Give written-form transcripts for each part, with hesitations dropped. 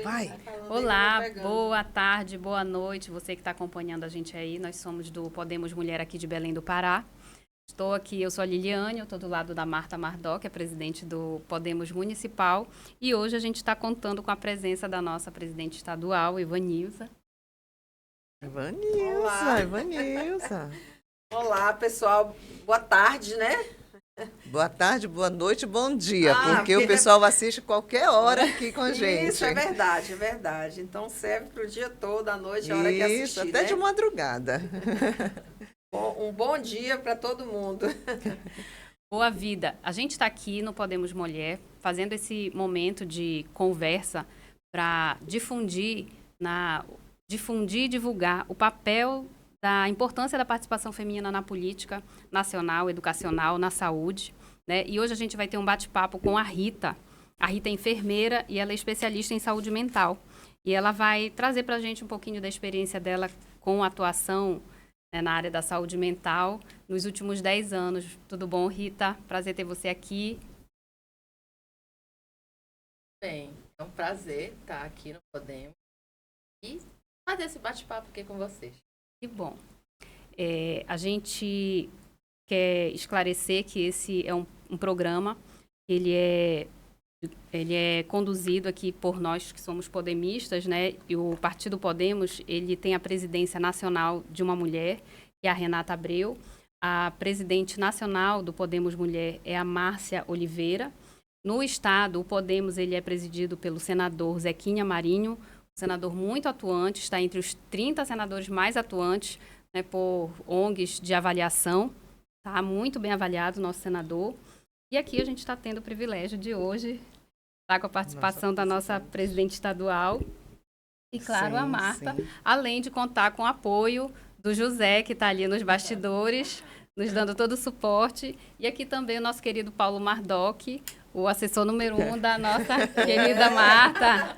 Vai. Olá, boa tarde, boa noite, você que está acompanhando a gente aí. Nós somos do Podemos Mulher aqui de Belém do Pará. Estou aqui, eu sou a Liliane, eu estou do lado da Marta Mardó, que é presidente do Podemos Municipal. E hoje a gente está contando com a presença da nossa presidente estadual, Ivanilza. Olá. Ivanilza. Olá, pessoal. Boa tarde, né? Boa tarde, boa noite, bom dia, Ah, porque o pessoal assiste qualquer hora aqui com a gente. Isso, é verdade, é verdade. Então serve para o dia todo, à noite, a hora que assistir, Isso, até né? de madrugada. Um bom dia para todo mundo. Boa vida. A gente está aqui no Podemos Mulher, fazendo esse momento de conversa para difundir e divulgar o papel da importância da participação feminina na política nacional, educacional, na saúde, né? E hoje a gente vai ter um bate-papo com a Rita. A Rita é enfermeira e ela é especialista em saúde mental. E ela vai trazer para a gente um pouquinho da experiência dela com a atuação, né, na área da saúde mental nos últimos 10 anos. Tudo bom, Rita? Prazer ter você aqui. Bem, é um prazer estar aqui no Podemos e fazer esse bate-papo aqui com vocês. Que bom. A gente quer esclarecer que esse é um programa, ele é conduzido aqui por nós que somos podemistas, né? E o Partido Podemos, ele tem a presidência nacional de uma mulher, que é a Renata Abreu. A presidente nacional do Podemos Mulher é a Márcia Oliveira. No estado, o Podemos ele é presidido pelo senador Zequinha Marinho, senador muito atuante, está entre os 30 senadores mais atuantes, né, por ONGs de avaliação. Está muito bem avaliado o nosso senador. E aqui a gente está tendo o privilégio de hoje estar com a participação da nossa presidente estadual e, claro, a Marta, além de contar com o apoio do José, que está ali nos bastidores, nos dando todo o suporte. E aqui também o nosso querido Paulo Mardoc, o assessor número 1 da nossa querida Marta.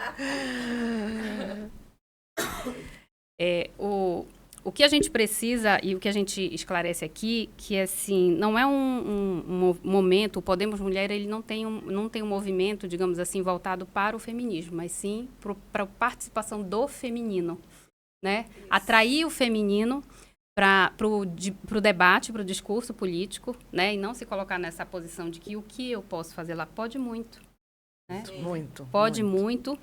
O que a gente precisa e o que a gente esclarece aqui, que assim, não é um momento, o Podemos Mulher, ele não tem um movimento, digamos assim, voltado para o feminismo, mas sim para a participação do feminino, né? Atrair o feminino para o debate, para o discurso político, né? E não se colocar nessa posição de que o que eu posso fazer lá pode muito, né? Pode muito.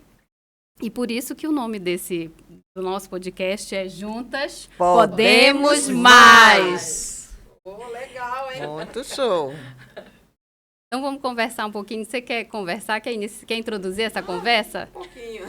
E por isso que o nome do nosso podcast é Juntas Podemos Mais. Legal, hein? Muito show. Então vamos conversar um pouquinho. Você quer conversar? Quer introduzir essa conversa? Um pouquinho.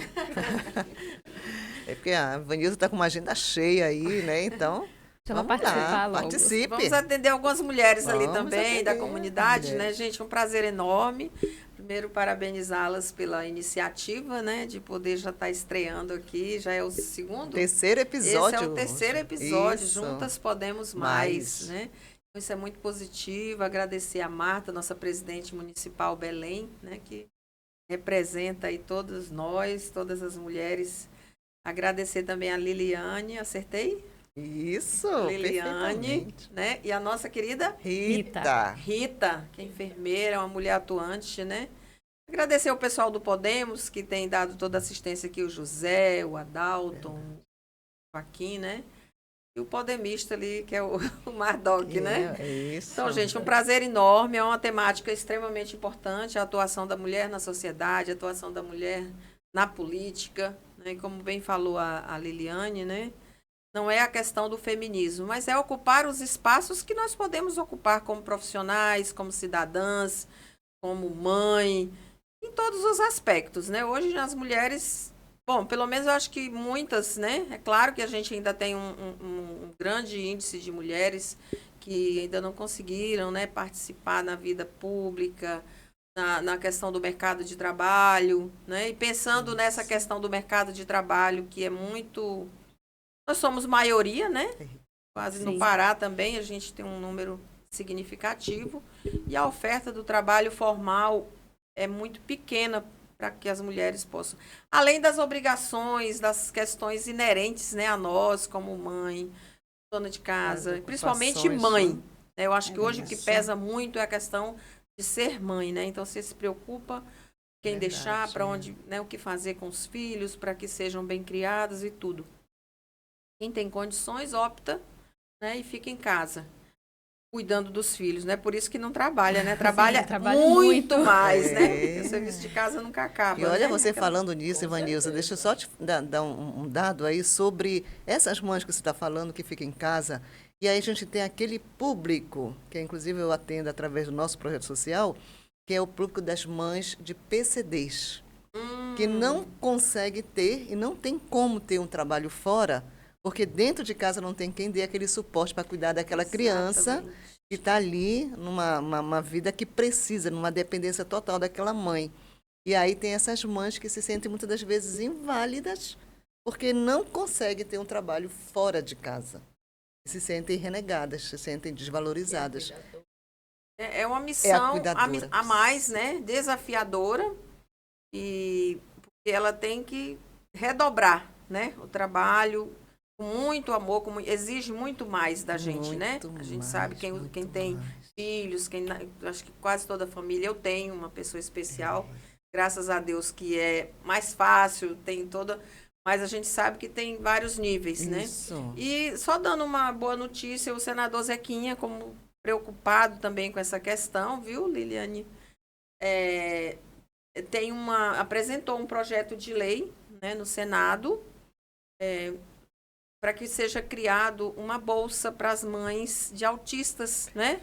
É porque a Ivanilza está com uma agenda cheia aí, né? Então, Deixa ela vamos participar lá, logo. participe. Vamos atender algumas mulheres ali Vamos também, da atender, comunidade, né, mulheres. gente? Um prazer enorme. Primeiro, parabenizá-las pela iniciativa, né, de poder já estar estreando aqui. Já é o segundo? Terceiro episódio. Esse é o terceiro episódio. Isso. Juntas Podemos Mais, né? Então, isso é muito positivo. Agradecer a Marta, nossa presidente municipal Belém, né, que representa aí todos nós, todas as mulheres. Agradecer também a Liliane, acertei? Isso, Liliane, perfeitamente. né? E a nossa querida Rita, que é enfermeira, é uma mulher atuante, né? Agradecer ao pessoal do Podemos, que tem dado toda a assistência aqui, o José, o Adalton, o Joaquim, né? E o podemista ali, que é o Mardoc, né? Isso. Então, gente, um prazer enorme, é uma temática extremamente importante, a atuação da mulher na sociedade, a atuação da mulher na política, né? E como bem falou a Liliane, né? Não é a questão do feminismo, mas é ocupar os espaços que nós podemos ocupar como profissionais, como cidadãs, como mãe, em todos os aspectos, né? Hoje as mulheres, bom, pelo menos eu acho que muitas, né? É claro que a gente ainda tem um grande índice de mulheres que ainda não conseguiram, né, participar na vida pública, na questão do mercado de trabalho, né? E pensando nessa questão do mercado de trabalho, que é muito... Nós somos maioria, né? Quase Sim. no Pará também, a gente tem um número significativo. E a oferta do trabalho formal é muito pequena para que as mulheres possam... Além das obrigações, das questões inerentes, né, a nós, como mãe, dona de casa, principalmente mãe. Né? Eu acho que hoje o que pesa muito é a questão de ser mãe, né? Então, você se preocupa quem Verdade, deixar, para é. onde, né, o que fazer com os filhos, para que sejam bem criados e tudo. Quem tem condições opta, né, e fica em casa, cuidando dos filhos, né? Por isso que não trabalha, né? Trabalha, trabalha muito muito. mais, né? É. Porque o serviço de casa nunca acaba. E olha, né? você falando nisso, Com Ivanilza, certeza. deixa eu só te dar um dado aí sobre essas mães que você está falando que ficam em casa. E aí a gente tem aquele público, que inclusive eu atendo através do nosso projeto social, que é o público das mães de PCDs, que não consegue ter e não tem como ter um trabalho fora, porque dentro de casa não tem quem dê aquele suporte para cuidar daquela criança Exatamente. que está ali numa uma vida que precisa, numa dependência total daquela mãe. E aí tem essas mães que se sentem muitas das vezes inválidas porque não conseguem ter um trabalho fora de casa. Se sentem renegadas, se sentem desvalorizadas. É uma missão cuidadora. a mais, né? Desafiadora. E porque ela tem que redobrar, né? O trabalho com muito amor, exige muito mais da gente, né? Muito A gente mais, sabe quem muito tem mais. filhos, acho que quase toda a família. Eu tenho uma pessoa especial, graças a Deus, que é mais fácil, tem toda. Mas a gente sabe que tem vários níveis, né? Isso. E só dando uma boa notícia, o senador Zequinha, como preocupado também com essa questão, viu, Liliane? Apresentou um projeto de lei, né, no Senado, para que seja criado uma bolsa para as mães de autistas, né?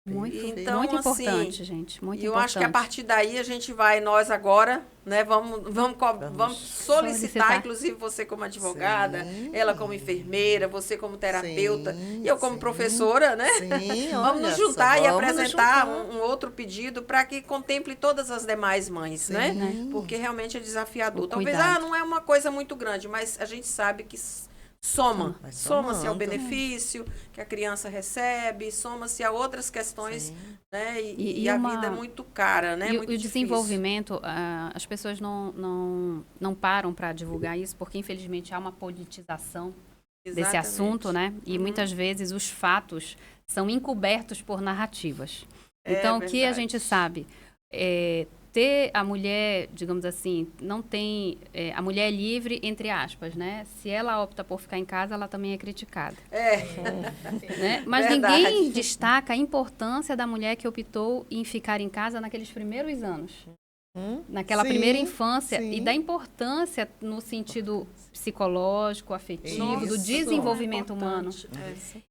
Muito, Então, muito assim, importante, gente. Muito E eu importante. acho que a partir daí a gente vai, nós agora, né, vamos solicitar, inclusive você como advogada, Sim. ela como enfermeira, você como terapeuta, Sim, e eu como sim. professora, né? Sim, Vamos olha nos só, juntar e vamos nos apresentar juntar. um outro pedido para que contemple todas as demais mães, né? Sim. Porque realmente é desafiador. O Talvez, cuidado. não é uma coisa muito grande, mas a gente sabe que Vai soma-se ao somando. benefício que a criança recebe, soma-se a outras questões, né? E a vida é muito cara, né? E Muito o difícil. desenvolvimento, as pessoas não param para divulgar isso, porque infelizmente há uma politização desse Exatamente. assunto, né? E muitas vezes os fatos são encobertos por narrativas. Então, o que a verdade. gente sabe? Ter a mulher, digamos assim, não tem... a mulher é livre, entre aspas, né? Se ela opta por ficar em casa, ela também é criticada. Né? Mas Verdade. ninguém destaca a importância da mulher que optou em ficar em casa naqueles primeiros anos. Naquela Sim, primeira infância. sim. E da importância no sentido psicológico, afetivo, do Isso. desenvolvimento humano.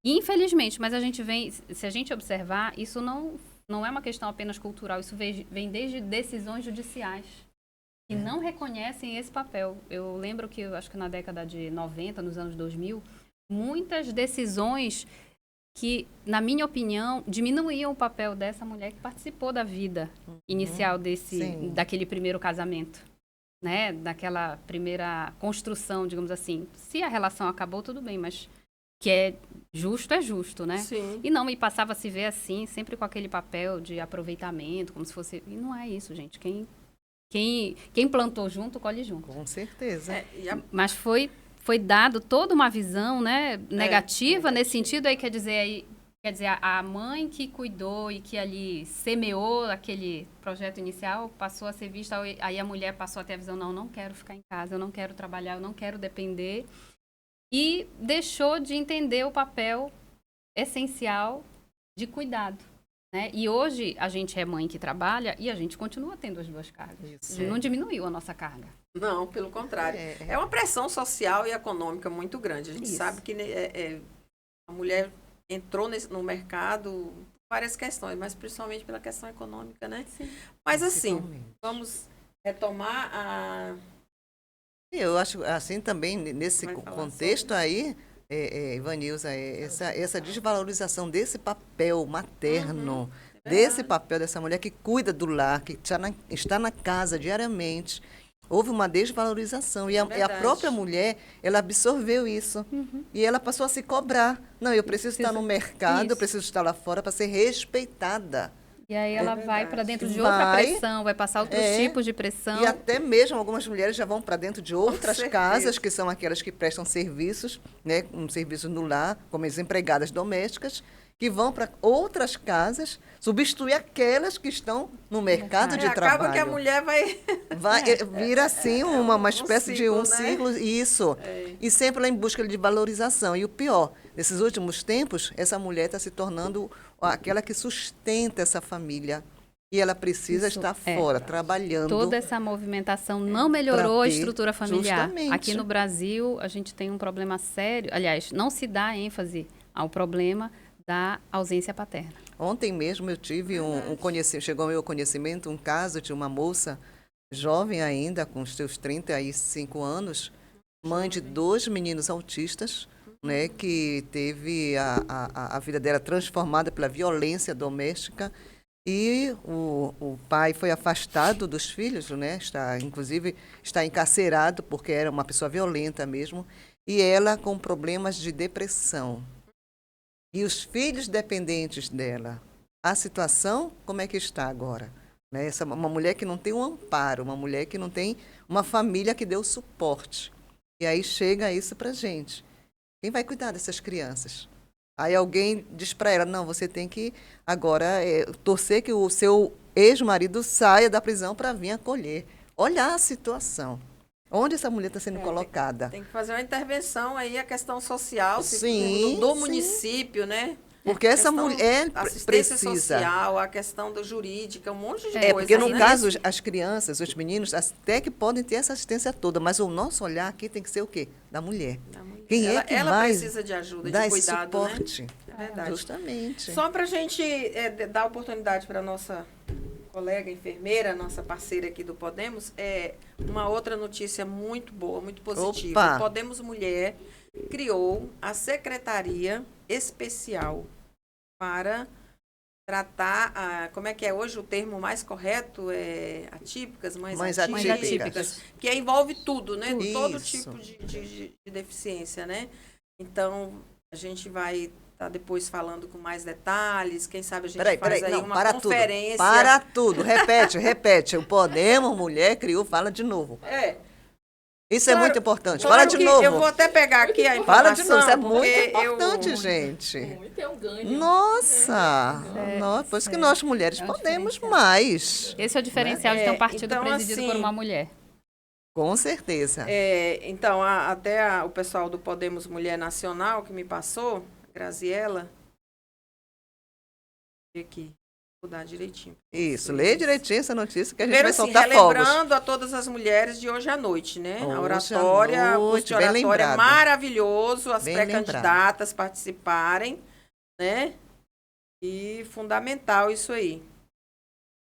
E, infelizmente, mas a gente vem... Se a gente observar, isso não é uma questão apenas cultural. Isso vem desde decisões judiciais que não reconhecem esse papel. Eu lembro que, eu acho que na década de 90, nos anos 2000, muitas decisões que, na minha opinião, diminuíam o papel dessa mulher que participou da vida inicial Sim. daquele primeiro casamento, né? Daquela primeira construção, digamos assim. Se a relação acabou, tudo bem, mas que é justo, né? Sim. E passava a se ver assim, sempre com aquele papel de aproveitamento, como se fosse... E não é isso, gente. Quem plantou junto, colhe junto. Com certeza. Mas foi dado toda uma visão, né, negativa nesse sentido. Aí quer dizer, a mãe que cuidou e que ali semeou aquele projeto inicial passou a ser vista, aí a mulher passou a ter a visão, não quero ficar em casa, eu não quero trabalhar, eu não quero depender, e deixou de entender o papel essencial de cuidado. Né? E hoje a gente é mãe que trabalha e a gente continua tendo as duas cargas. Isso. Não diminuiu a nossa carga. Não, pelo contrário. É uma pressão social e econômica muito grande. A gente Isso. sabe que a mulher entrou no mercado por várias questões, mas principalmente pela questão econômica, né? Sim. Mas assim, Principalmente. vamos retomar a... Eu acho assim também, nesse Vai falar contexto aí, Ivanilza, essa desvalorização desse papel materno, desse papel dessa mulher que cuida do lar, que está na casa diariamente, houve uma desvalorização. E a própria mulher, ela absorveu isso. E ela passou a se cobrar. Não, eu preciso estar no mercado, Isso. eu preciso estar lá fora para ser respeitada. E aí ela vai verdade. para dentro de outra Vai. pressão, vai passar outros tipos de pressão. E até mesmo algumas mulheres já vão para dentro de outras certeza. casas, que são aquelas que prestam serviços, né, um serviço no lar, como as empregadas domésticas, que vão para outras casas substituir aquelas que estão no mercado de trabalho. Acaba que a mulher vai... Vira assim uma espécie de um ciclo, né? ciclo, isso. E sempre lá em busca de valorização. E o pior, nesses últimos tempos, essa mulher está se tornando aquela que sustenta essa família. E ela precisa estar fora, trabalhando. Toda essa movimentação não melhorou a estrutura familiar. Justamente. Aqui no Brasil, a gente tem um problema sério. Aliás, não se dá ênfase ao problema da ausência paterna. Ontem mesmo eu tive um conhecimento, chegou ao meu conhecimento um caso de uma moça jovem ainda, com os seus 35 anos, mãe de 2 meninos autistas, né, que teve a vida dela transformada pela violência doméstica. E o pai foi afastado dos filhos, né? Inclusive está encarcerado porque era uma pessoa violenta mesmo. E ela com problemas de depressão. E os filhos dependentes dela. A situação, como é que está agora? Né? Uma mulher que não tem um amparo, uma mulher que não tem uma família que dê o suporte. E aí chega isso para a gente. Quem vai cuidar dessas crianças? Aí alguém diz para ela, não, você tem que agora torcer que o seu ex-marido saia da prisão para vir acolher. Olha a situação. Onde essa mulher está sendo colocada? Tem que fazer uma intervenção aí, a questão social Sim, do município, né? Porque essa mulher assistência precisa. social, a questão da jurídica, um monte de coisa. Porque no né? caso, as crianças, os meninos, até que podem ter essa assistência toda, mas o nosso olhar aqui tem que ser o quê? Da mulher. Quem ela, é que ela vai precisa de ajuda, dar de esse cuidado, suporte? né? É verdade. Justamente. Só para a gente dar oportunidade para a nossa colega enfermeira, nossa parceira aqui do Podemos, uma outra notícia muito boa, muito positiva. Opa! O Podemos Mulher criou a Secretaria Especial para tratar, como é que é hoje o termo mais correto? Atípicas, mães atípicas. Que envolve tudo, né? Isso. Todo tipo de deficiência, né? Então, a gente vai estar depois falando com mais detalhes. Quem sabe a gente faz aí uma conferência. Para tudo. Repete. O Podemos Mulher criou, fala de novo. Isso é muito importante. Fala de novo. Eu vou até pegar aqui a informação. Fala de novo, isso é muito importante, gente. Muito é um ganho. Nossa! Por isso que nós mulheres podemos mais. Esse é o diferencial de ter um partido presidido por uma mulher. Com certeza. Então, até o pessoal do Podemos Mulher Nacional que me passou, Graziela, aqui. Vou dar direitinho. Isso, lê direitinho essa notícia que a gente vai soltar relembrando a todas as mulheres de hoje à noite, né? A oratória, o curso de oratória é maravilhoso, as pré-candidatas participarem, né? E fundamental isso aí.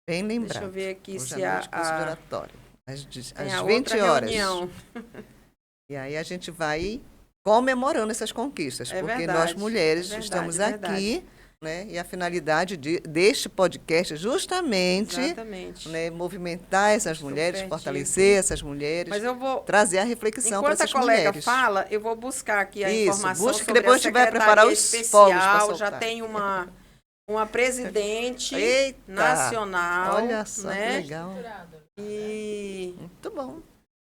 Bem lembrado. Deixa eu ver aqui hoje se curso de oratória, às 20 outra horas. Reunião. E aí a gente vai comemorando essas conquistas, porque verdade, nós mulheres estamos aqui. Né? E a finalidade deste podcast é justamente movimentar essas mulheres, fortalecer essas mulheres, mas eu vou, trazer a reflexão para essas mulheres. Enquanto a colega fala, eu vou buscar aqui a informação busque, sobre depois a a gente vai preparar os especial. Já tem uma presidente nacional. Olha só, né? que legal. E muito bom.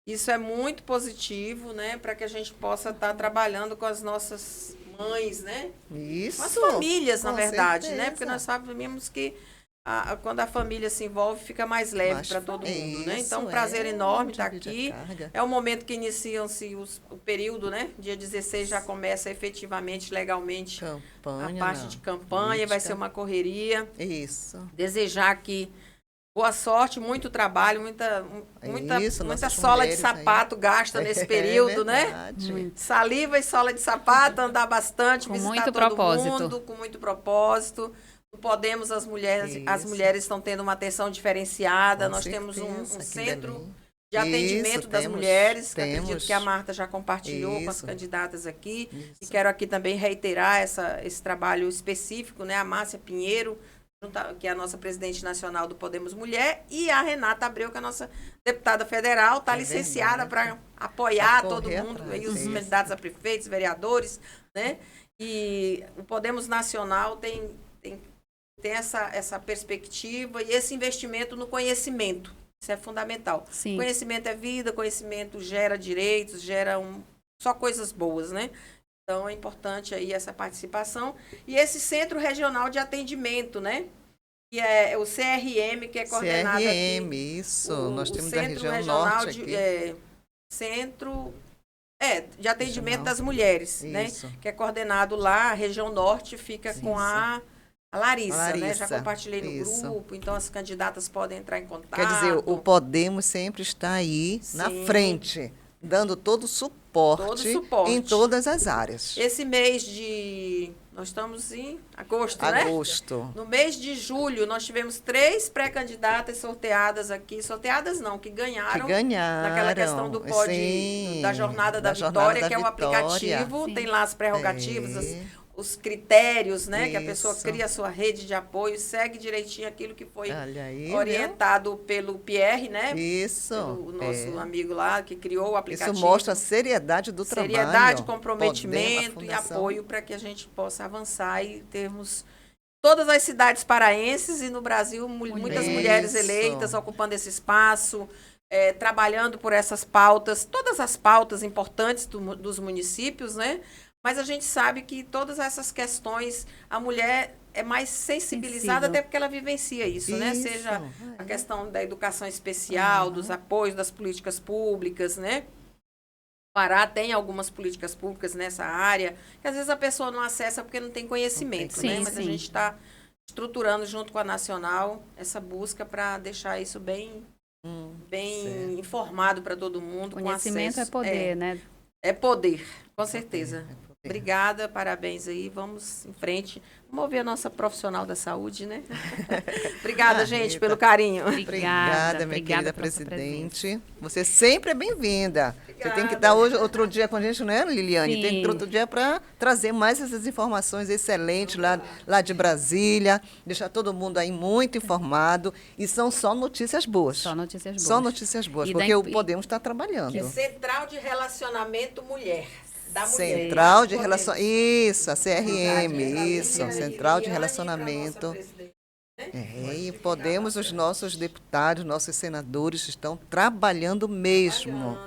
Isso é muito positivo, né? Para que a gente possa estar trabalhando com as nossas mães, né? Isso. Com as famílias, na verdade, certeza. né? Porque nós sabemos que quando a família se envolve, fica mais leve para todo mundo, né? Então, um prazer enorme estar aqui. É o momento que iniciam-se o período, né? Dia 16 já começa efetivamente, legalmente, a parte de campanha. Política. Vai ser uma correria. Isso. Desejar aqui boa sorte, muito trabalho, muita sola de sapato gasta nesse período, né? Saliva e sola de sapato, andar bastante, visitar todo mundo, com muito propósito. Podemos, as mulheres estão tendo uma atenção diferenciada. Nós temos um centro de atendimento das mulheres, que acredito que a Marta já compartilhou com as candidatas aqui. E quero aqui também reiterar esse trabalho específico, né? A Márcia Pinheiro, que é a nossa presidente nacional do Podemos Mulher, e a Renata Abreu, que é a nossa deputada federal, está licenciada para apoiar todo mundo, aí, os candidatos a prefeitos, vereadores, né? E o Podemos Nacional tem essa perspectiva e esse investimento no conhecimento. Isso é fundamental. Sim. Conhecimento é vida, conhecimento gera direitos, gera só coisas boas, né? Então, é importante aí essa participação. E esse Centro Regional de Atendimento, né? que é o CRM, que é coordenado CRM, aqui. isso. Nós temos da Centro região Regional norte aqui. Centro de atendimento Regional. das mulheres, né? Isso. Que é coordenado lá, a região norte fica com a Larissa, né? Já Larissa, compartilhei no isso. grupo, então as candidatas podem entrar em contato. Quer dizer, o Podemos sempre está aí na Sim. frente, dando todo o suporte em todas as áreas. Esse mês de... Nós estamos em agosto, né? Agosto. No mês de julho, nós tivemos 3 pré-candidatas sorteadas aqui. Sorteadas não, que ganharam. Naquela questão do sim, da Jornada da Jornada Vitória, da que é o Vitória. aplicativo. Sim. Tem lá as prerrogativas, É. os critérios, né? Que a pessoa Isso. cria a sua rede de apoio, segue direitinho aquilo que foi Olha aí, orientado pelo Pierre, né? viu? Isso. O nosso é. amigo lá, que criou o aplicativo. Isso mostra a seriedade do trabalho. Seriedade, comprometimento Podemos, e a fundação. apoio para que a gente possa avançar e termos todas as cidades paraenses e no Brasil muitas mulheres Isso. eleitas ocupando esse espaço, trabalhando por essas pautas, todas as pautas importantes dos municípios, né? Mas a gente sabe que todas essas questões, a mulher é mais sensibilizada, Sensível. até porque ela vivencia isso, né? Isso. Seja a questão da educação especial, dos apoios das políticas públicas, né? Pará tem algumas políticas públicas nessa área, que às vezes a pessoa não acessa porque não tem conhecimento, Sim, né? Mas a sim. gente está estruturando junto com a Nacional essa busca para deixar isso bem certo. informado para todo mundo. Conhecimento com é acesso. poder, né? É poder, com certeza. É poder. Obrigada, parabéns aí, vamos em frente. Vamos ouvir a nossa profissional da saúde, né? Obrigada, gente, Rita. pelo carinho. Obrigada, minha querida pela sua presidente. Você sempre é bem-vinda. Você tem que Obrigada. estar hoje, outro dia com a gente, né, Liliane? Sim. Tem que ir outro dia para trazer mais essas informações excelentes lá de Brasília, deixar todo mundo aí muito informado. E são só notícias boas. Só notícias boas. Só notícias boas, E porque da- o Podemos está trabalhando. Central de Relacionamento Mulher. Da mulher. Central de Podemos. Relacionamento. Isso, a CRM, isso, Liliane, Central de Liliane, Relacionamento. pra nossa presidente. E Podemos, os nossos deputados, nossos senadores estão trabalhando mesmo,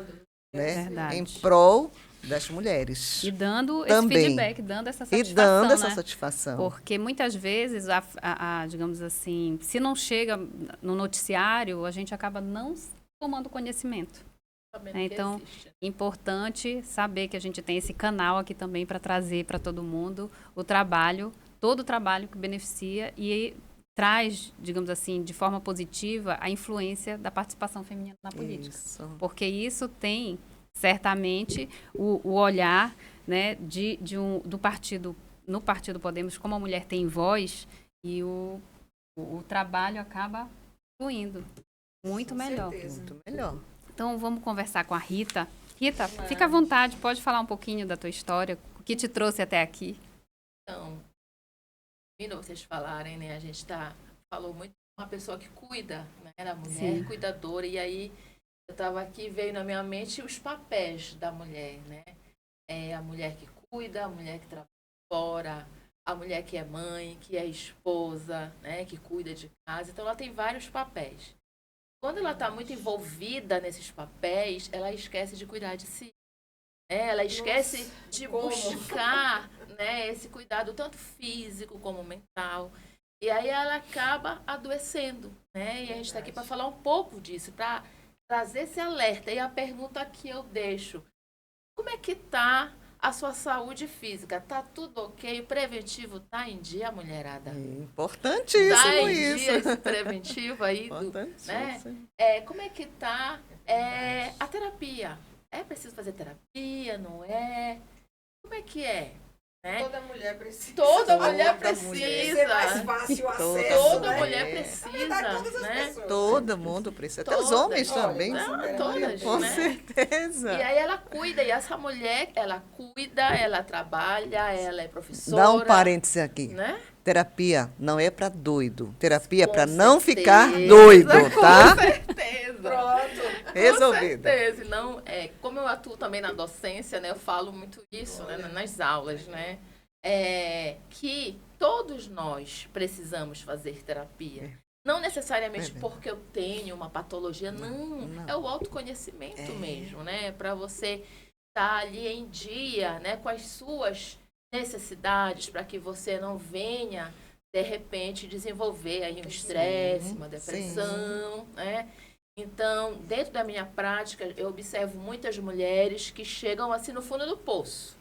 né, Verdade. em prol das mulheres. E dando Também. esse feedback, dando essa E satisfação, dando essa né? satisfação. Porque muitas vezes, digamos assim, se não chega no noticiário, a gente acaba não tomando conhecimento. Sabendo que Então, existe. importante saber que a gente tem esse canal aqui também para trazer para todo mundo o trabalho, todo o trabalho que beneficia e traz, digamos assim, de forma positiva a influência da participação feminina na política. Isso. Porque isso tem, certamente, o olhar, né, do partido, no Partido Podemos, como a mulher tem voz e o trabalho acaba fluindo muito melhor. certeza. Muito melhor. Então, vamos conversar com a Rita. Rita, fica à vontade, pode falar um pouquinho da tua história, o que te trouxe até aqui. Então, ouvindo vocês falarem, né? A gente falou muito de uma pessoa que cuida, né? Da mulher, Sim. cuidadora. E aí, eu estava aqui, veio na minha mente os papéis da mulher, né? A mulher que cuida, a mulher que trabalha fora, a mulher que é mãe, que é esposa, né? Que cuida de casa. Então, ela tem vários papéis. Quando ela está muito envolvida nesses papéis, ela esquece de cuidar de si. Ela esquece de como? buscar, né, esse cuidado tanto físico como mental. E aí ela acaba adoecendo. Né? E a gente está aqui para falar um pouco disso, para trazer esse alerta. E a pergunta que eu deixo, como é que está a sua saúde física? Está tudo ok? O preventivo está em dia, mulherada? Importantíssimo Está em isso. dia esse preventivo aí? Importantíssimo. Como é que está a terapia? É preciso fazer terapia, não é? Como é que é? Né? Toda mulher precisa. Toda mulher Toda precisa. mulher. Ser mais fácil o Toda acesso, Toda né? mulher É. precisa, Na verdade, todas as né? pessoas. Todo mundo precisa. Até os Todas. homens também. Não, todas, Com né? certeza. E aí ela cuida, e essa mulher, ela cuida, ela trabalha, ela é professora. Dá um parêntese aqui. Né? Terapia não é para doido. Terapia é Com para não certeza. ficar doido, tá? Com certeza. Pronto. Resolvido. Com certeza. Não, como eu atuo também na docência, né, eu falo muito isso, né, nas aulas, né? Que todos nós precisamos fazer terapia. Não necessariamente porque eu tenho uma patologia, não. É o autoconhecimento mesmo, né? Para você estar ali em dia, né, com as suas necessidades, para que você não venha ter de repente, desenvolver aí um estresse, uma depressão, né? Então, dentro da minha prática, eu observo muitas mulheres que chegam assim no fundo do poço.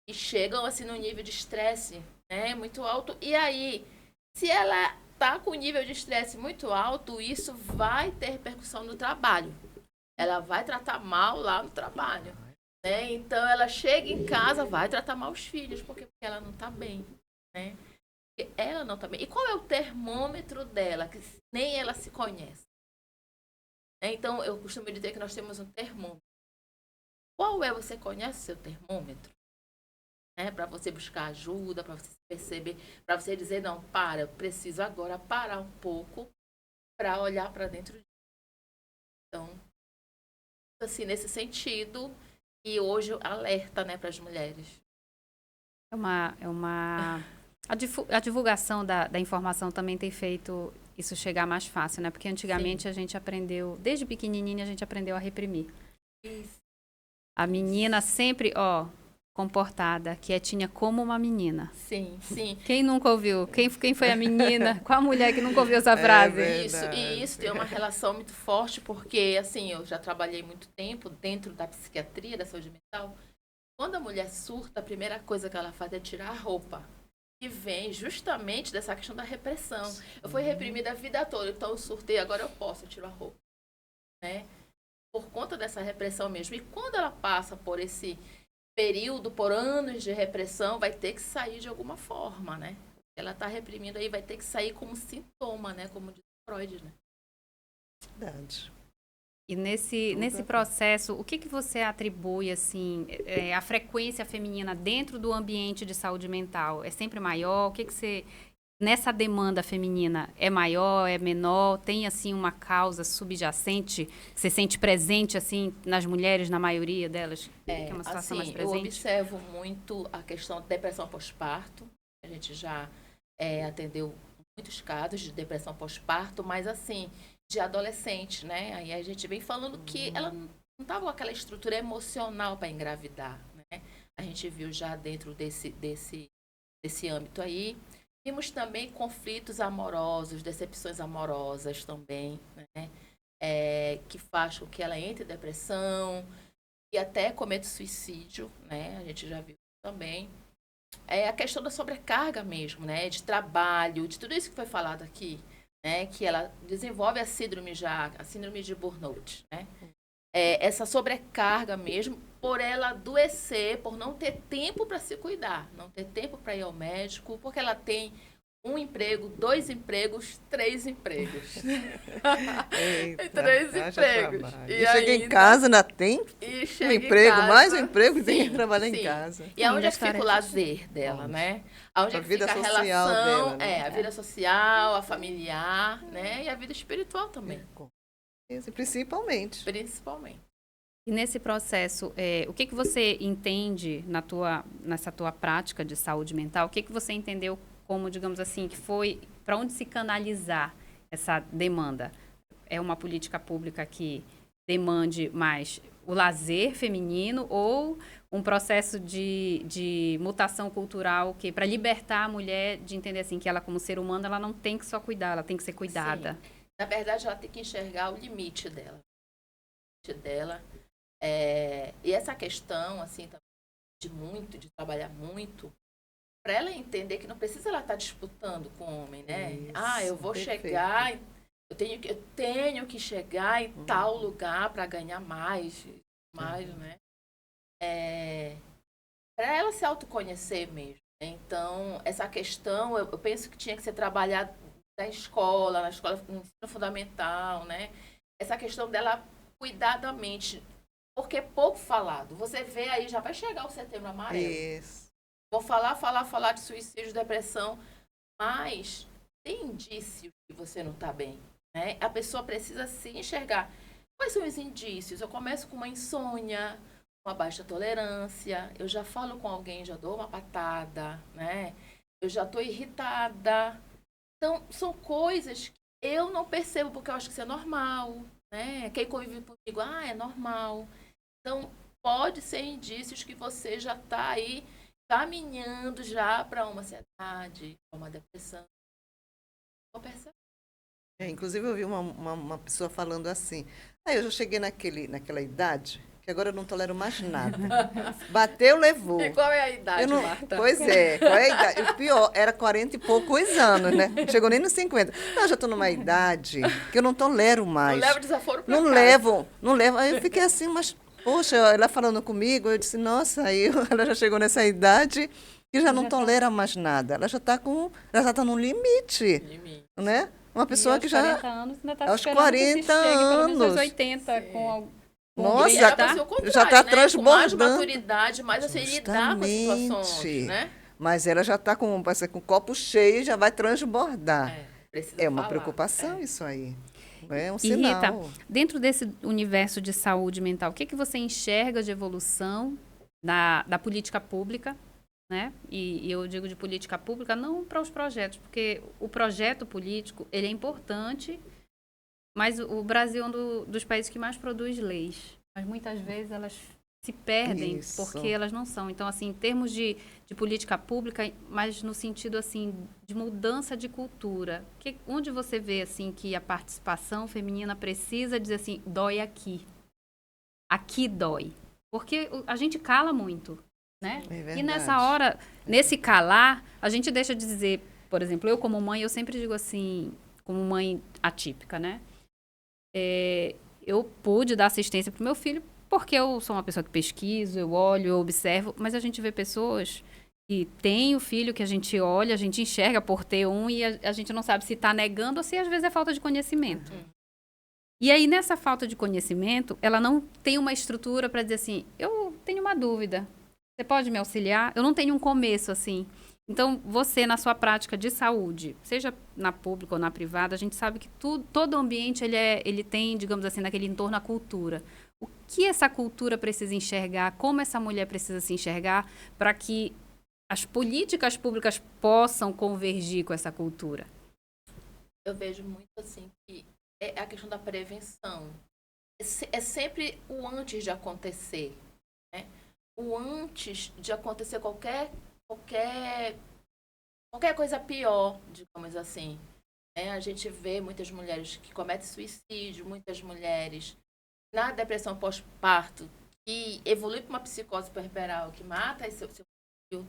E chegam assim no nível de estresse, né, muito alto. E aí, se ela tá com nível de estresse muito alto, isso vai ter repercussão no trabalho. Ela vai tratar mal lá no trabalho, né? Então, ela chega em casa, vai tratar mal os filhos, porque ela não tá bem, né? Porque ela não tá bem. E qual é o termômetro dela, que nem ela se conhece? Então, eu costumo dizer que nós temos um termômetro. Qual é, você conhece o seu termômetro? Para você buscar ajuda, para você perceber, para você dizer, não, eu preciso agora parar um pouco para olhar para dentro de mim. Então, assim, nesse sentido, e hoje alerta, né, para as mulheres. A divulgação da informação também tem feito isso chegar mais fácil, né? Porque antigamente a gente aprendeu, desde pequenininha a gente aprendeu a reprimir. Isso. A menina sempre, comportada, quietinha como uma menina. Sim, sim. Quem nunca ouviu? Quem foi a menina? Qual a mulher que nunca ouviu essa frase? Isso tem uma relação muito forte, porque, assim, eu já trabalhei muito tempo dentro da psiquiatria, da saúde mental. Quando a mulher surta, a primeira coisa que ela faz é tirar a roupa. E vem justamente dessa questão da repressão. Eu fui reprimida a vida toda, então eu surtei, agora eu posso, eu tiro a roupa. Né? Por conta dessa repressão mesmo. E quando ela passa por esse período, por anos de repressão, vai ter que sair de alguma forma, né? Ela está reprimindo aí, vai ter que sair como sintoma, né? Como diz Freud, né? Verdade. E nesse processo, o que você atribui, assim, a frequência feminina dentro do ambiente de saúde mental? É sempre maior? O que você... Nessa demanda feminina, é maior, é menor? Tem, assim, uma causa subjacente que você sente presente, assim, nas mulheres, na maioria delas? Que é uma situação mais presente? Eu observo muito a questão da depressão pós-parto. A gente já atendeu muitos casos de depressão pós-parto, mas, assim, de adolescente, né? Aí a gente vem falando que ela não estava com aquela estrutura emocional para engravidar, né? A gente viu já dentro desse âmbito aí. Vimos também conflitos amorosos, decepções amorosas também, né? Que faz com que ela entre em depressão e até cometa suicídio, né? A gente já viu também. A questão da sobrecarga mesmo, né? De trabalho, de tudo isso que foi falado aqui, né? Que ela desenvolve a síndrome de burnout, né? Essa sobrecarga mesmo, por ela adoecer, por não ter tempo para se cuidar, não ter tempo para ir ao médico, porque ela tem 1 emprego, 2 empregos, 3 empregos. Eita, 3 empregos. E chega em casa, ainda tem um emprego, mais um emprego, e tem que trabalhar em casa. E aonde é que fica o lazer dela, né? Aonde é que fica a relação, dela, né? A vida social, a familiar, né? E a vida espiritual também. Principalmente. E nesse processo, o que você entende nessa tua prática de saúde mental? O que você entendeu como, digamos assim, que foi para onde se canalizar essa demanda? É uma política pública que demande mais o lazer feminino ou um processo de mutação cultural que para libertar a mulher de entender assim que ela como ser humano ela não tem que só cuidar, ela tem que ser cuidada? Sim. Na verdade, ela tem que enxergar o limite dela. E essa questão, assim, de trabalhar muito, para ela entender que não precisa ela estar disputando com o homem, né? Isso, eu vou perfeito. chegar, eu tenho que chegar em tal lugar para ganhar mais, né? Para ela se autoconhecer mesmo. Então, essa questão, eu penso que tinha que ser trabalhada na escola no ensino fundamental, né? Essa questão dela cuidar da mente, porque é pouco falado. Você vê aí, já vai chegar o Setembro Amarelo. Isso. Vou falar de suicídio, depressão, mas tem indícios que você não está bem, né? A pessoa precisa se enxergar. Quais são os indícios? Eu começo com uma insônia, uma baixa tolerância, eu já falo com alguém, já dou uma patada, né? Eu já estou irritada. Então, são coisas que eu não percebo, porque eu acho que isso é normal, né? Quem convive comigo, é normal. Então, pode ser indícios que você já está aí caminhando já para uma ansiedade, para uma depressão. vou perceber. Inclusive, eu vi uma pessoa falando assim, eu já cheguei naquela idade que agora eu não tolero mais nada. Bateu, levou. E qual é a idade, Marta? Pois é, qual é a idade? O pior, era 40 e poucos anos, né? Chegou nem nos 50. Não, eu já estou numa idade que eu não tolero mais. Não leva desaforo pra Não casa. não levo. Aí eu fiquei assim, mas, poxa, ela falando comigo, eu disse, nossa, aí ela já chegou nessa idade que já não tolera mais nada. Ela já está no limite, né? Uma pessoa que já... 40 anos ainda tá aos esperando 40 que se chegue, pelo menos aos anos. 80 com Nossa, E já era pra tá- ser o contrário, já tá né? transbordando. Com mais maturidade, mais assim, lidar com as situações, Justamente. né? Mas ela já está com o copo cheio e já vai transbordar. Precisa É uma falar. preocupação isso aí. É um E sinal. Rita, dentro desse universo de saúde mental, o que você enxerga de evolução da política pública, né? E eu digo de política pública não para os projetos, porque o projeto político, ele é importante, mas o Brasil é um dos países que mais produz leis. Mas muitas vezes elas se perdem Isso. porque elas não são. Então, assim, em termos de política pública, mas no sentido, assim, de mudança de cultura. Onde você vê, assim, que a participação feminina precisa dizer assim, dói aqui. Aqui dói. Porque a gente cala muito, né? É verdade. E nessa hora, nesse calar, a gente deixa de dizer, por exemplo, eu como mãe, eu sempre digo assim, como mãe atípica, né? Eu pude dar assistência para o meu filho porque eu sou uma pessoa que pesquiso, eu olho, eu observo, mas a gente vê pessoas que têm o filho que a gente olha, a gente enxerga por ter um e a gente não sabe se está negando ou se às vezes é falta de conhecimento. E aí, nessa falta de conhecimento, ela não tem uma estrutura para dizer assim, eu tenho uma dúvida, você pode me auxiliar? Eu não tenho um começo assim. Então, você, na sua prática de saúde, seja na pública ou na privada, a gente sabe que todo ambiente ele tem, digamos assim, naquele entorno a cultura. O que essa cultura precisa enxergar, como essa mulher precisa se enxergar para que as políticas públicas possam convergir com essa cultura? Eu vejo muito assim que é a questão da prevenção. É sempre o antes de acontecer, né? O antes de acontecer qualquer coisa pior, digamos assim. A gente vê muitas mulheres que cometem suicídio, muitas mulheres na depressão pós-parto, que evolui para uma psicose puerperal, que mata seu filho.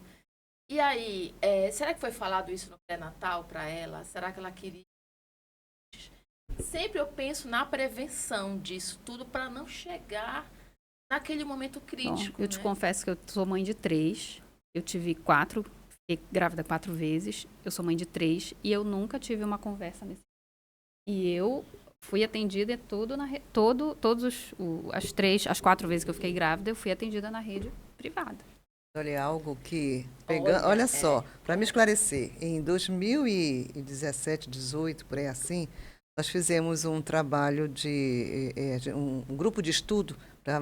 E aí, será que foi falado isso no pré-natal para ela? Será que ela queria? Sempre eu penso na prevenção disso tudo para não chegar naquele momento crítico. Bom, eu te confesso que eu sou mãe de 3, eu tive 4, fiquei grávida 4 vezes, eu sou mãe de 3 e eu nunca tive uma conversa nesse. E eu fui atendida as 4 vezes que eu fiquei grávida, eu fui atendida na rede privada. Olha, algo que... Olha só, para me esclarecer, em 2017, 18, por aí assim, nós fizemos um trabalho um grupo de estudo para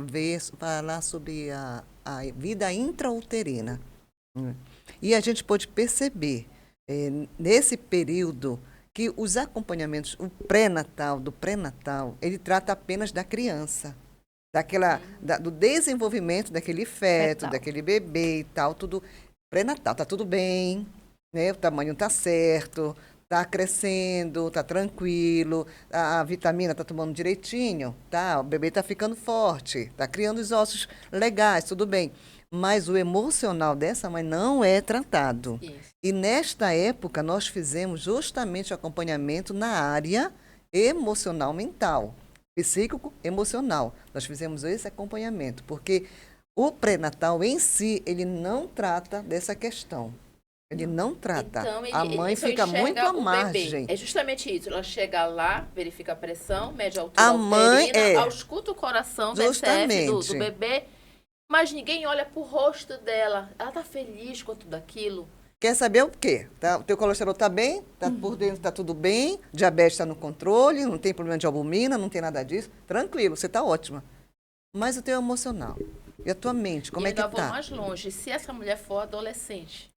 falar sobre a vida intrauterina. E a gente pôde perceber, nesse período, que os acompanhamentos, do pré-natal, ele trata apenas da criança, do desenvolvimento daquele feto, daquele bebê e tal, tudo pré-natal, tá tudo bem, né? O tamanho tá certo, tá crescendo, tá tranquilo, a vitamina tá tomando direitinho, tá? O bebê tá ficando forte, tá criando os ossos legais, tudo bem. Mas o emocional dessa mãe não é tratado. Isso. E nesta época nós fizemos justamente o acompanhamento na área emocional mental, psíquico emocional. Nós fizemos esse acompanhamento, porque o pré-natal em si, ele não trata dessa questão. Ele não trata. Então, a mãe só fica muito à enxerga o margem. bebê. É justamente isso. Ela chega lá, verifica a pressão, mede a altura A mãe uterina, ausculta o coração, justamente BCF do bebê, mas ninguém olha pro rosto dela. Ela tá feliz com tudo aquilo. Quer saber o quê? O teu colesterol está bem, por dentro está tudo bem, diabetes está no controle, não tem problema de albumina, não tem nada disso. Tranquilo, você está ótima. Mas o teu emocional e a tua mente, como é que está? E ainda vou está? mais longe. Se essa mulher for adolescente,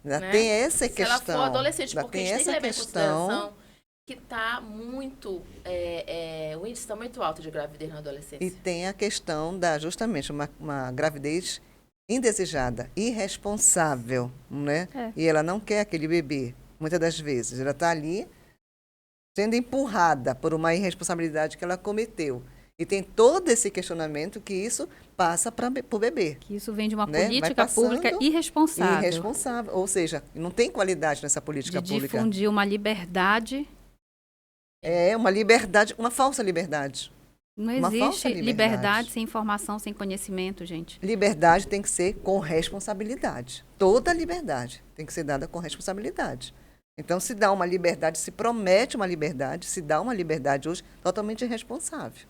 Já tem essa questão. Se ela for adolescente, já porque tem a gente tem essa que levar em questão consideração que está muito, o índice está muito alto de gravidez na adolescência. e tem a questão justamente uma gravidez indesejada, irresponsável, né? E ela não quer aquele bebê, muitas das vezes. Ela está ali sendo empurrada por uma irresponsabilidade que ela cometeu. E tem todo esse questionamento que isso passa para o bebê. Que isso vem de uma Né? Vai política passando pública irresponsável. Irresponsável. Ou seja, não tem qualidade nessa política De pública. difundir uma liberdade. É uma liberdade, uma falsa liberdade. Não Uma existe falsa liberdade. sem informação, sem conhecimento, gente. Liberdade tem que ser com responsabilidade. Toda liberdade tem que ser dada com responsabilidade. Então, se dá uma liberdade, se promete uma liberdade, se dá uma liberdade hoje totalmente irresponsável.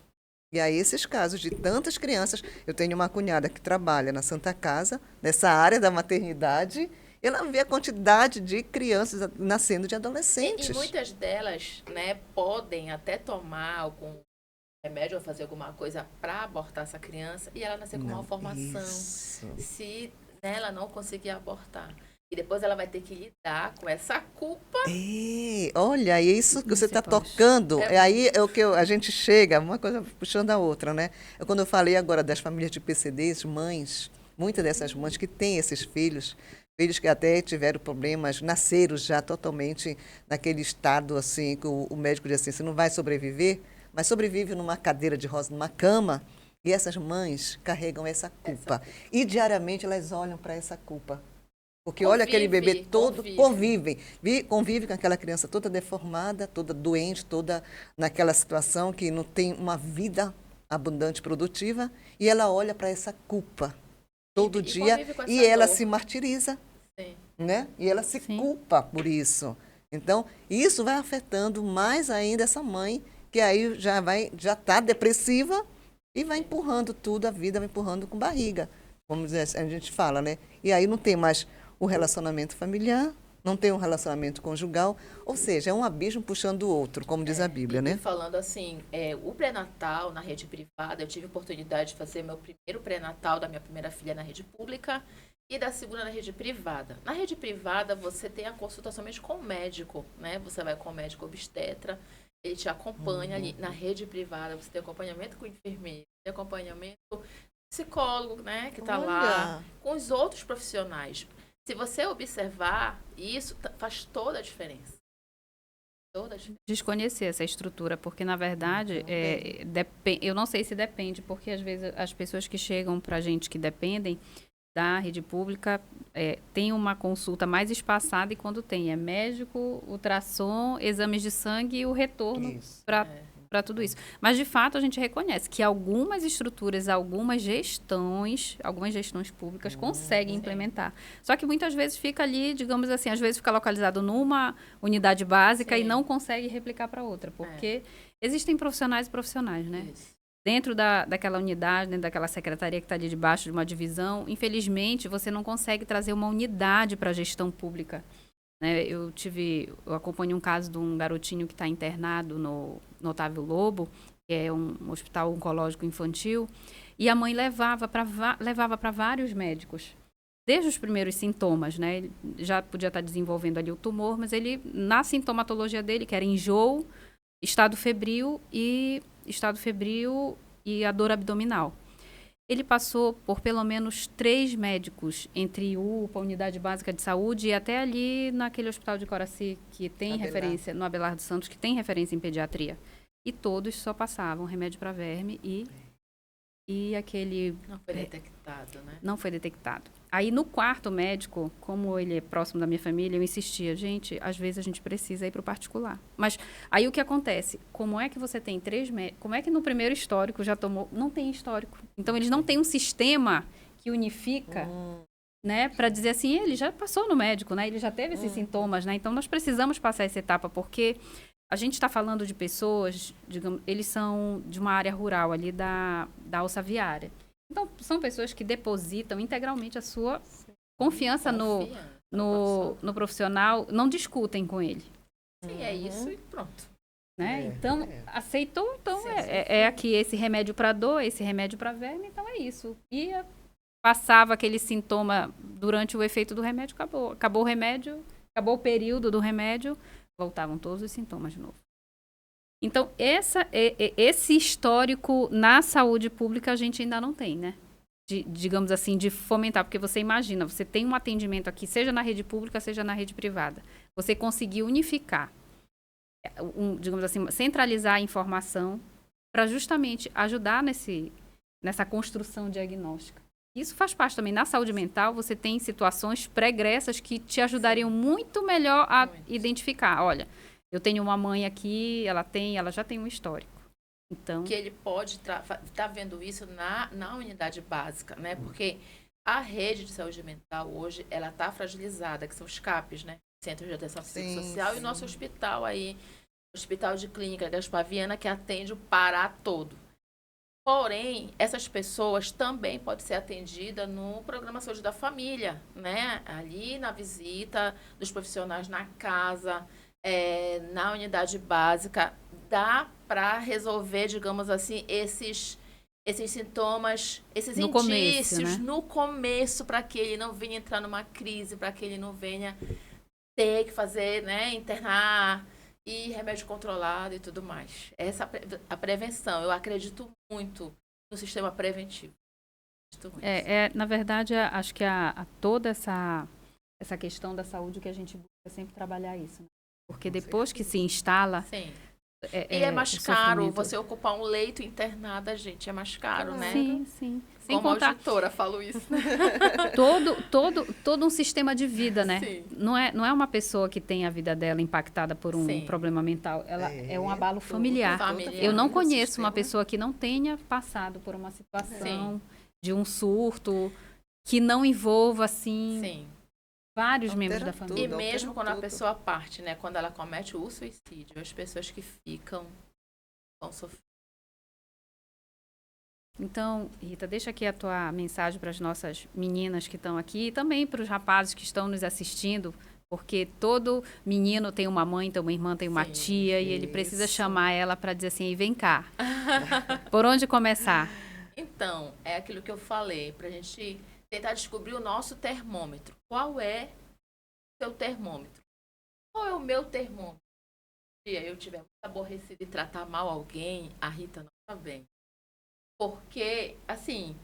E aí, esses casos de tantas crianças, eu tenho uma cunhada que trabalha na Santa Casa, nessa área da maternidade, e ela vê a quantidade de crianças nascendo de adolescentes. E muitas delas, né, podem até tomar algum remédio ou fazer alguma coisa para abortar essa criança e ela nascer com malformação. Se ela não conseguir abortar. E depois ela vai ter que lidar com essa culpa. Olha, é isso que você está tocando. Aí é o que a gente chega, uma coisa puxando a outra, né? Quando eu falei agora das famílias de PCDs, mães, muitas dessas mães que têm esses filhos que até tiveram problemas, nasceram já totalmente naquele estado assim, que o médico diz assim, você não vai sobreviver, mas sobrevive numa cadeira de rosa, numa cama, e essas mães carregam essa culpa. E diariamente elas olham para essa culpa. Porque olha aquele bebê todo, convive com aquela criança toda deformada, toda doente, toda naquela situação que não tem uma vida abundante, produtiva, e ela olha para essa culpa todo dia e ela se martiriza, né? E ela se culpa por isso. Então, isso vai afetando mais ainda essa mãe, que aí já está depressiva e vai empurrando tudo, a vida vai empurrando com barriga, como a gente fala, né? E aí não tem mais o relacionamento familiar, não tem um relacionamento conjugal, ou seja, é um abismo puxando o outro, como diz a Bíblia, né? Falando assim, o pré-natal na rede privada, eu tive a oportunidade de fazer meu primeiro pré-natal da minha primeira filha na rede pública e da segunda na rede privada. Na rede privada, você tem a consulta somente com o médico, né? Você vai com o médico obstetra, ele te acompanha ali. Na rede privada, você tem acompanhamento com o enfermeiro, tem acompanhamento psicólogo, né? Que está lá, com os outros profissionais. Se você observar, isso faz toda a diferença. Desconhecer essa estrutura, porque, na verdade, eu não sei se depende, porque, às vezes, as pessoas que chegam para a gente que dependem da rede pública tem uma consulta mais espaçada e quando tem médico, ultrassom, exames de sangue e o retorno para tudo isso. Mas, de fato, a gente reconhece que algumas estruturas, algumas gestões públicas conseguem implementar. Só que muitas vezes fica ali, digamos assim, às vezes fica localizado numa unidade básica e não consegue replicar para outra, porque existem profissionais e profissionais, né? Isso. Dentro daquela unidade, dentro daquela secretaria que está ali debaixo de uma divisão, infelizmente, você não consegue trazer uma unidade para a gestão pública. Né? Eu acompanho um caso de um garotinho que está internado no Otávio Lobo, que é um hospital oncológico infantil, e a mãe levava para vários médicos, desde os primeiros sintomas, né? Ele já podia estar desenvolvendo ali o tumor, mas ele, na sintomatologia dele, que era enjoo, estado febril e a dor abdominal. Ele passou por pelo menos 3 médicos, entre UPA, Unidade Básica de Saúde, e até ali naquele hospital de Coraci, que tem referência, no Abelardo Santos, que tem referência em pediatria. E todos só passavam remédio para verme e aquele... Não foi detectado, né? Não foi detectado. Aí, no quarto médico, como ele é próximo da minha família, eu insistia, gente, às vezes a gente precisa ir para o particular. Mas aí o que acontece? Como é que você tem 3 médicos? Como é que no primeiro histórico já tomou? Não tem histórico. Então, eles não têm um sistema que unifica, né? Para dizer assim, ele já passou no médico, né? Ele já teve esses sintomas, né? Então, nós precisamos passar essa etapa, porque a gente está falando de pessoas, digamos, eles são de uma área rural ali da alça viária. Então, são pessoas que depositam integralmente a sua confiança no profissional, não discutem com ele. Sim, é isso e pronto. Né? Então, aceitou, então aqui esse remédio para dor, esse remédio para verme, então é isso. E passava aquele sintoma durante o efeito do remédio, acabou o remédio, acabou o período do remédio, voltavam todos os sintomas de novo. Então, esse histórico na saúde pública a gente ainda não tem, né? Digamos assim, de fomentar. Porque você imagina, você tem um atendimento aqui, seja na rede pública, seja na rede privada. Você conseguir unificar digamos assim, centralizar a informação para justamente ajudar nessa construção diagnóstica. Isso faz parte também. Na saúde mental, você tem situações pregressas que te ajudariam muito melhor a identificar. Olha, eu tenho uma mãe aqui, ela já tem um histórico. Então, que ele pode estar vendo isso na unidade básica, né? Porque a rede de saúde mental hoje, ela está fragilizada, que são os CAPs, né? Centros de Atenção Psicossocial, e o nosso hospital aí, Hospital de Clínica Gaspaviana, que atende o Pará todo. Porém, essas pessoas também podem ser atendidas no programa Saúde da Família, né? Ali na visita dos profissionais na casa, na unidade básica, dá para resolver, digamos assim, esses sintomas, esses no indícios começo, né? no começo, para que ele não venha entrar numa crise, para que ele não venha ter que fazer, né, internar e remédio controlado e tudo mais. A prevenção, eu acredito muito no sistema preventivo. Na verdade, acho que toda essa questão da saúde que a gente busca sempre trabalhar isso, né? Porque depois que se instala... Sim. E é mais o caro, sofrimento. você ocupar um leito internado, gente, é mais caro, né? Sim, sim. Sem Como contar auditora, falo isso. todo um sistema de vida, né? Sim. Não é uma pessoa que tem a vida dela impactada por um Sim. problema mental. Ela é um abalo familiar. familiar. Eu não Do conheço uma sistema. pessoa que não tenha passado por uma situação de um surto que não envolva, assim, Sim. vários Altera membros da tudo. família. E mesmo quando a tudo. pessoa parte, né? Quando ela comete o suicídio, as pessoas que ficam vão sofrer. Então, Rita, deixa aqui a tua mensagem para as nossas meninas que estão aqui e também para os rapazes que estão nos assistindo, porque todo menino tem uma mãe, tem uma irmã, tem uma Sim, tia e ele precisa isso. chamar ela para dizer assim, vem cá. Por onde começar? Então, é aquilo que eu falei, pra gente tentar descobrir o nosso termômetro. Qual é o seu termômetro? Qual é o meu termômetro? Se eu estiver muito aborrecida e tratar mal alguém, a Rita não está bem. Porque, assim,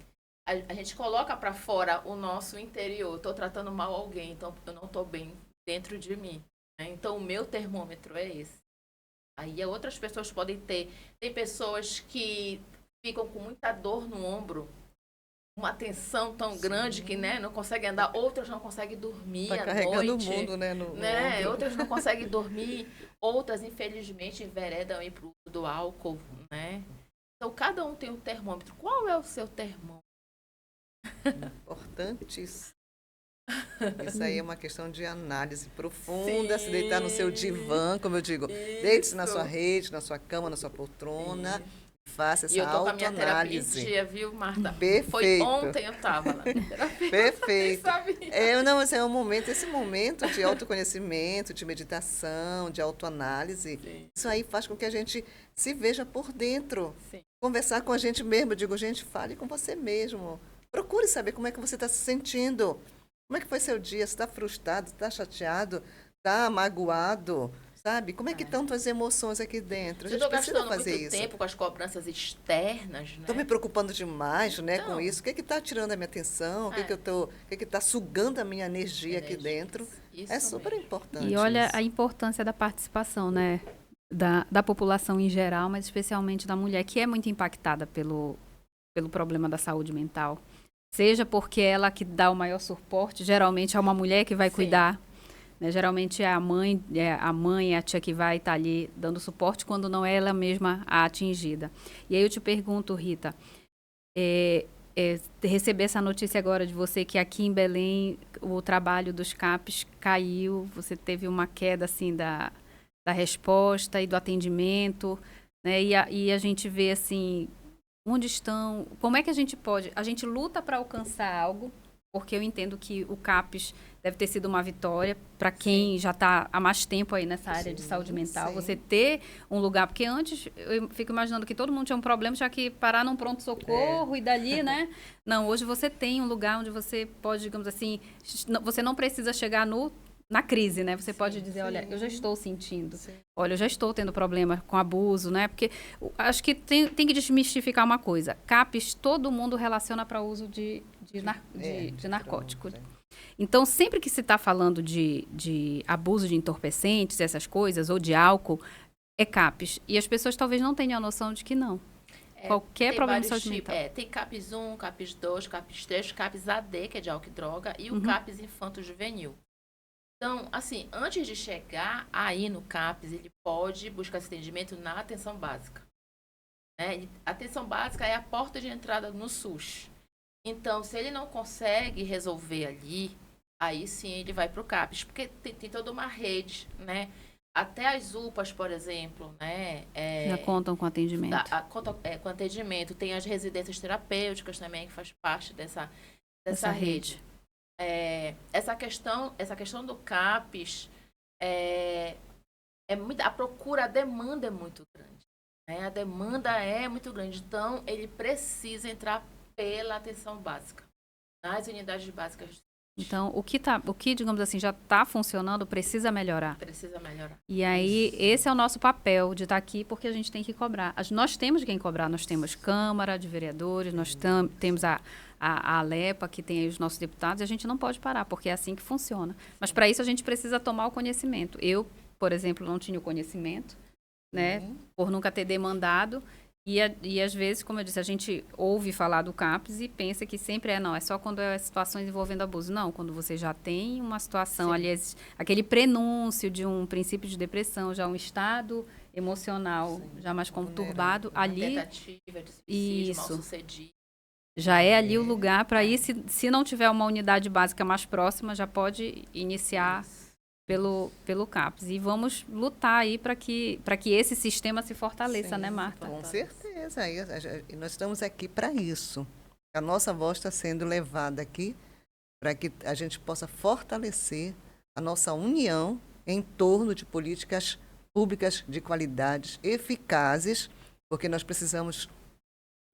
a gente coloca para fora o nosso interior. Estou tratando mal alguém, então eu não estou bem dentro de mim, né? Então, o meu termômetro é esse. Aí outras pessoas podem ter. Tem pessoas que ficam com muita dor no ombro, uma tensão tão grande que, né, não conseguem andar. Outras não conseguem dormir Tá à carregando noite. o mundo, né? No Né? ombro. Outras não conseguem dormir, outras, infelizmente, enveredam aí pro uso do álcool, né? Então, cada um tem um termômetro. Qual é o seu termômetro? Importantíssimo. Isso aí é uma questão de análise profunda, se deitar no seu divã, como eu digo. Deite-se na sua rede, na sua cama, na sua poltrona. Faça E eu essa tô com a minha terapia em autoanálise. dia, viu, Marta? Perfeito. Foi ontem eu tava lá na terapia. Perfeito. Sabia? Não, esse é um momento, esse momento de autoconhecimento, de meditação, de autoanálise. Sim. Isso aí faz com que a gente se veja por dentro. Sim. Conversar com a gente mesmo. Eu digo, gente, fale com você mesmo. Procure saber como é que você está se sentindo. Como é que foi seu dia? Você está frustrado? Está chateado? Está magoado? Sabe? Como é que estão tuas emoções aqui dentro? A Eu gente tô precisa gastando fazer muito isso. tempo com as cobranças externas, né? Estou me preocupando demais, né, com Então. isso. O que está tirando a minha atenção? O que está sugando a minha energia aqui dentro? Isso É super mesmo. importante. E olha isso. a importância da participação, né? Da população em geral, mas especialmente da mulher, que é muito impactada pelo problema da saúde mental. Seja porque ela que dá o maior suporte, geralmente é uma mulher que vai Sim. cuidar, né? Geralmente é a mãe, a tia que vai estar ali dando suporte quando não é ela mesma a atingida. E aí eu te pergunto, Rita, receber essa notícia agora de você que aqui em Belém o trabalho dos CAPs caiu, você teve uma queda assim da resposta e do atendimento, né? E a gente vê assim, onde estão, como é que a gente luta para alcançar algo, porque eu entendo que o CAPS deve ter sido uma vitória para quem já está há mais tempo aí nessa área de saúde mental, sim. você ter um lugar, porque antes eu fico imaginando que todo mundo tinha um problema, tinha que parar num pronto-socorro e dali, né? Não, hoje você tem um lugar onde você pode, digamos assim, você não precisa chegar na crise, né? Você pode dizer, olha, eu já estou sentindo. Sim. Olha, eu já estou tendo problema com abuso, né? Porque acho que tem que desmistificar uma coisa. CAPs, todo mundo relaciona para o uso de narcótico. Droga. Então, sempre que se está falando de abuso de entorpecentes, essas coisas, ou de álcool, é CAPS. E as pessoas talvez não tenham a noção de que não. Qualquer Tem problema de vários saúde tipos. mental. Tem CAPS 1, CAPS 2, CAPS 3, CAPS AD, que é de álcool e droga, e o CAPS infanto-juvenil. Então, assim, antes de chegar aí no CAPS, ele pode buscar esse atendimento na atenção básica. Né? A atenção básica é a porta de entrada no SUS. Então, se ele não consegue resolver ali, aí sim ele vai para o CAPS, porque tem toda uma rede, né? Até as UPAs, por exemplo, né? Já contam com atendimento. Com atendimento. Tem as residências terapêuticas também, que faz parte dessa rede. Essa questão do CAPS, a procura, a demanda é muito grande. Né? A demanda é muito grande. Então, ele precisa entrar pela atenção básica, nas unidades básicas de saúde. Então, o que, digamos assim, já está funcionando, precisa melhorar. Precisa melhorar. E aí, esse é o nosso papel de estar aqui, porque a gente tem que cobrar. Nós temos quem cobrar, nós temos Câmara de Vereadores, nós temos a Alepa, que tem aí os nossos deputados, e a gente não pode parar, porque é assim que funciona. Mas, para isso, a gente precisa tomar o conhecimento. Eu, por exemplo, não tinha o conhecimento, né, por nunca ter demandado. E às vezes, como eu disse, a gente ouve falar do CAPS e pensa que sempre não, é só quando é situações envolvendo abuso. Não, quando você já tem uma situação, aliás, aquele prenúncio de um princípio de depressão, já um estado emocional já mais conturbado, ali... Tentativa de suicídio, mal sucedido. Já é ali o lugar para ir, se não tiver uma unidade básica mais próxima, já pode iniciar pelo CAPS. E vamos lutar aí para que esse sistema se fortaleça, né, Marta? Com certeza. E nós estamos aqui para isso. A nossa voz está sendo levada aqui para que a gente possa fortalecer a nossa união em torno de políticas públicas de qualidade, eficazes, porque nós precisamos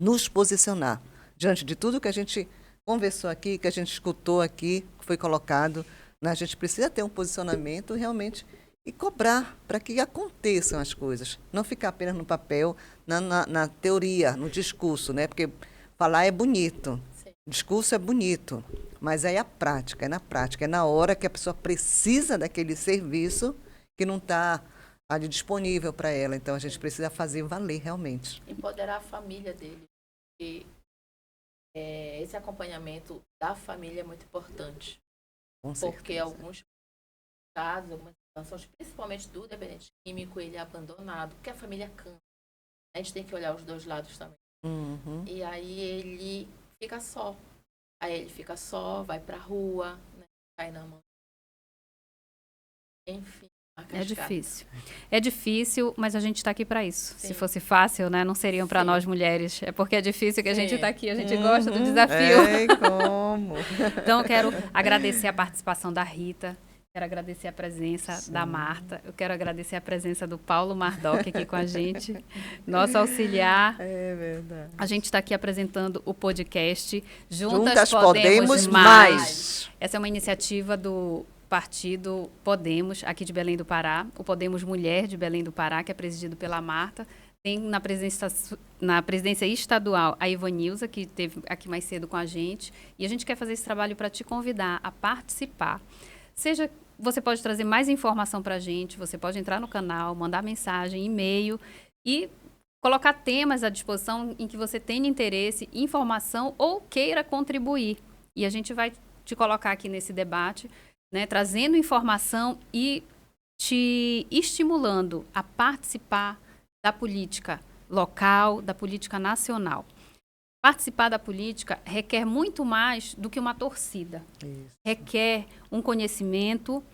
nos posicionar diante de tudo que a gente conversou aqui, que a gente escutou aqui, que foi colocado. A gente precisa ter um posicionamento realmente e cobrar para que aconteçam as coisas. Não ficar apenas no papel, na teoria, no discurso, né? Porque falar é bonito, discurso é bonito, mas aí é na prática, é na hora que a pessoa precisa daquele serviço que não está ali disponível para ela. Então, a gente precisa fazer valer realmente. Empoderar a família dele. E, esse acompanhamento da família é muito importante. Porque alguns casos, algumas situações, principalmente do dependente químico, ele é abandonado, porque a família cansa. A gente tem que olhar os dois lados também. E aí ele fica só. Vai pra rua, né, cai na mão. Enfim. É difícil, mas a gente está aqui para isso. Sim. Se fosse fácil, né, não seriam para nós mulheres. É porque é difícil que a gente está aqui, a gente gosta do desafio. Como? Então, eu quero agradecer a participação da Rita, quero agradecer a presença da Marta, eu quero agradecer a presença do Paulo Mardoc aqui com a gente, nosso auxiliar. É verdade. A gente está aqui apresentando o podcast Juntas Podemos Mais. Essa é uma iniciativa do Partido Podemos, aqui de Belém do Pará, o Podemos Mulher de Belém do Pará, que é presidido pela Marta. Tem na presidência estadual a Ivanilza, que esteve aqui mais cedo com a gente. E a gente quer fazer esse trabalho para te convidar a participar. Você pode trazer mais informação para a gente, você pode entrar no canal, mandar mensagem, e-mail e colocar temas à disposição em que você tenha interesse, informação ou queira contribuir. E a gente vai te colocar aqui nesse debate, né, trazendo informação e te estimulando a participar da política local, da política nacional. Participar da política requer muito mais do que uma torcida. Isso. Requer um conhecimento,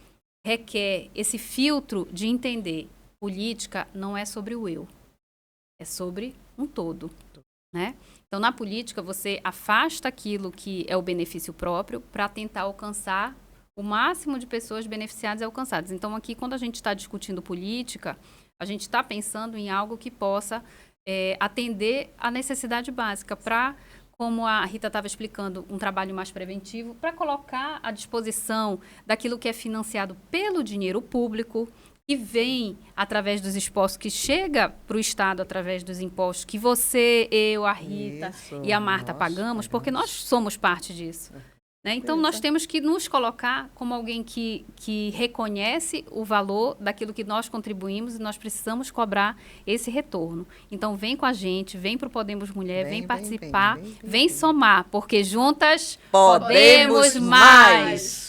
requer esse filtro de entender. Política não é sobre o eu, é sobre um todo, né? Então, na política, você afasta aquilo que é o benefício próprio para tentar alcançar o máximo de pessoas beneficiadas e alcançadas. Então, aqui, quando a gente está discutindo política, a gente está pensando em algo que possa atender à necessidade básica para, como a Rita estava explicando, um trabalho mais preventivo, para colocar à disposição daquilo que é financiado pelo dinheiro público, que vem através dos impostos, que chega para o Estado através dos impostos que você, eu, a Rita e a Marta pagamos, porque nós somos parte disso. né? Então, nós temos que nos colocar como alguém que reconhece o valor daquilo que nós contribuímos e nós precisamos cobrar esse retorno. Então, vem com a gente, vem para o Podemos Mulher, vem participar, vem somar, porque juntas podemos mais.